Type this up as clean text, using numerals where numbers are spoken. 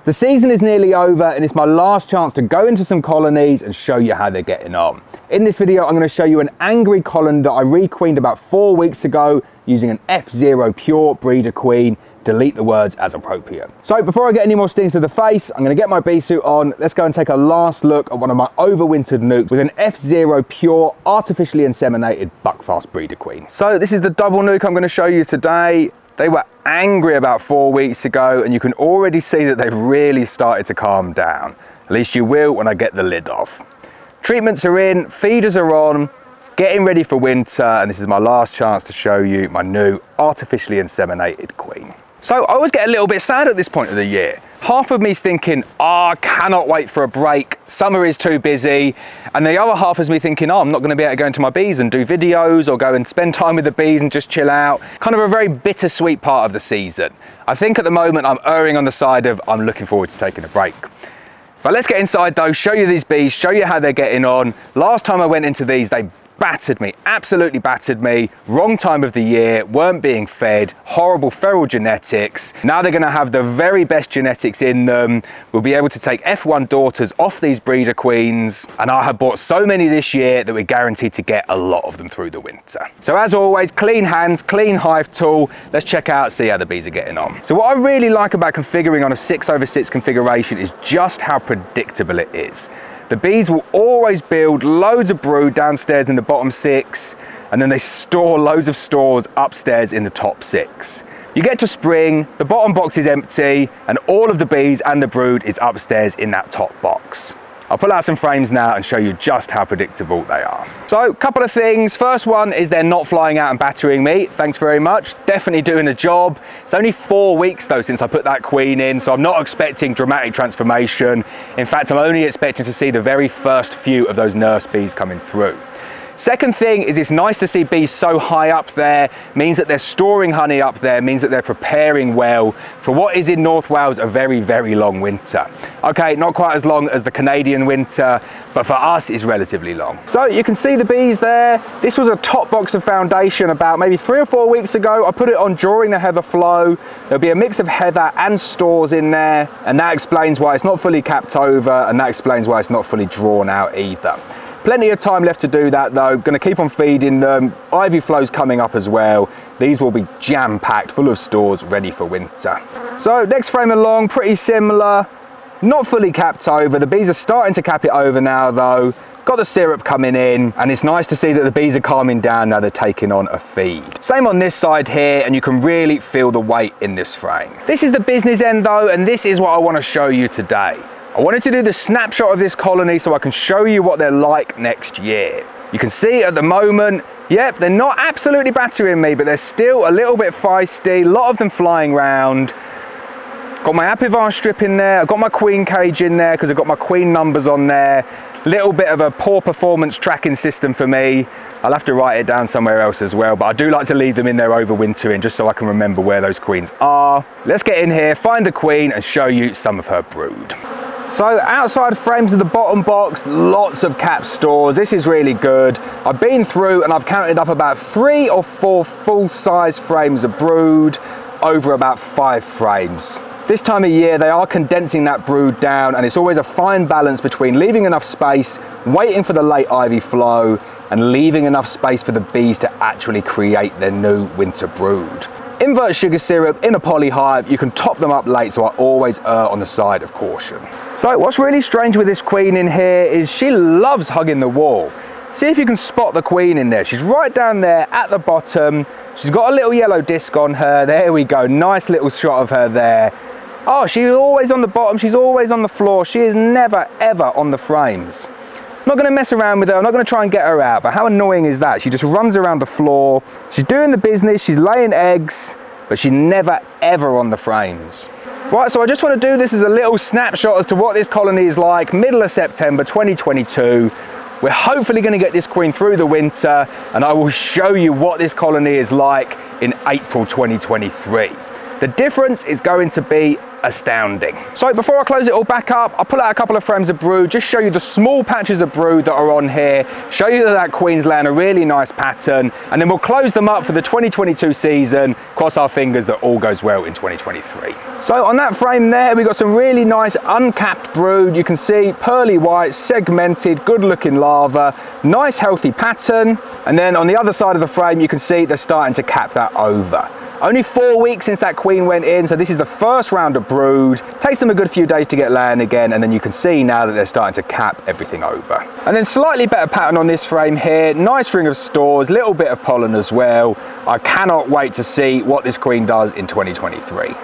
The season is nearly over and it's my last chance to go into some colonies and show you how they're getting on. In this video, I'm going to show you an angry colony that I requeened about 4 weeks ago using an F0 pure breeder queen. Delete the words as appropriate. So before I get any more stings to the face, I'm going to get my bee suit on. Let's go and take a last look at one of my overwintered nucs with an F0 pure artificially inseminated Buckfast breeder queen. So this is the double nuc I'm going to show you today. They were angry about 4 weeks ago and you can already see that they've really started to calm down. At least you will when I get the lid off. Treatments are in, feeders are on, getting ready for winter, and this is my last chance to show you my new artificially inseminated queen. So I always get a little bit sad at this point of the year. Half of me's thinking, I cannot wait for a break, summer is too busy, and the other half is me thinking, I'm not going to be able to go into my bees and do videos or go and spend time with the bees and just chill out. Kind of a very bittersweet part of the season. I think at the moment I'm erring on the side of I'm looking forward to taking a break. But let's get inside though, show you these bees, show you how they're getting on. Last time I went into these, they battered me, absolutely battered me. Wrong time of the year, weren't being fed, horrible feral genetics. Now they're going to have the very best genetics in them. We'll be able to take F1 daughters off these breeder queens, and I have bought so many this year that we're guaranteed to get a lot of them through the winter. So as always, clean hands, clean hive tool. Let's check out, see how the bees are getting on. So what I really like about configuring on a 6/6 configuration is just how predictable it is. The bees will always build loads of brood downstairs in the bottom 6, and then they store loads of stores upstairs in the top 6. You get to spring, the bottom box is empty, and all of the bees and the brood is upstairs in that top box. I'll pull out some frames now and show you just how predictable they are. So, a couple of things. First one is they're not flying out and battering me. Thanks very much. Definitely doing the job. It's only 4 weeks though since I put that queen in, so I'm not expecting dramatic transformation. In fact, I'm only expecting to see the very first few of those nurse bees coming through. Second thing is it's nice to see bees so high up there, means that they're storing honey up there, means that they're preparing well for what is in North Wales a very, very long winter. Okay, not quite as long as the Canadian winter, but for us it's relatively long. So you can see the bees there. This was a top box of foundation about maybe 3 or 4 weeks ago. I put it on during the heather flow. There'll be a mix of heather and stores in there, and that explains why it's not fully capped over, and that explains why it's not fully drawn out either. Plenty of time left to do that though. Going to keep on feeding them. Ivy flow's coming up as well. These will be jam-packed, full of stores, ready for winter. So next frame along, pretty similar. Not fully capped over. The bees are starting to cap it over now though. Got the syrup coming in, and it's nice to see that the bees are calming down now they're taking on a feed. Same on this side here, and you can really feel the weight in this frame. This is the business end though, and this is what I want to show you today. I wanted to do the snapshot of this colony so I can show you what they're like next year. You can see at the moment, yep, they're not absolutely battering me, but they're still a little bit feisty, a lot of them flying around. Got my apivar strip in there, I've got my queen cage in there because I've got my queen numbers on there. Little bit of a poor performance tracking system for me. I'll have to write it down somewhere else as well, but I do like to leave them in there overwintering just so I can remember where those queens are. Let's get in here, find the queen and show you some of her brood. So outside frames of the bottom box, lots of cap stores. This is really good. I've been through and I've counted up about 3 or 4 full-size frames of brood over about 5 frames. This time of year, they are condensing that brood down, and it's always a fine balance between leaving enough space, waiting for the late ivy flow, and leaving enough space for the bees to actually create their new winter brood. Invert sugar syrup in a poly hive, you can top them up late, so I always err on the side of caution. So what's really strange with this queen in here is she loves hugging the wall. See if you can spot the queen in there. She's right down there at the bottom. She's got a little yellow disc on her. There we go, nice little shot of her there. Oh, she's always on the bottom, she's always on the floor. She is never ever on the frames. I'm not going to mess around with her, I'm not going to try and get her out, but how annoying is that? She just runs around the floor, she's doing the business, she's laying eggs, but she's never ever on the frames. Right, so I just want to do this as a little snapshot as to what this colony is like, middle of September 2022. We're hopefully going to get this queen through the winter, and I will show you what this colony is like in April 2023. The difference is going to be astounding. So before I close it all back up, I'll pull out a couple of frames of brood, just show you the small patches of brood that are on here, show you that queen's laying a really nice pattern, and then we'll close them up for the 2022 season. Cross our fingers that all goes well in 2023. So on that frame there, we've got some really nice uncapped brood. You can see pearly white, segmented, good looking larva, nice healthy pattern. And then on the other side of the frame, you can see they're starting to cap that over. Only 4 weeks since that queen went in, so this is the first round of brood. Takes them a good few days to get laying again, and then you can see now that they're starting to cap everything over. And then slightly better pattern on this frame here, nice ring of stores, little bit of pollen as well. I cannot wait to see what this queen does in 2023.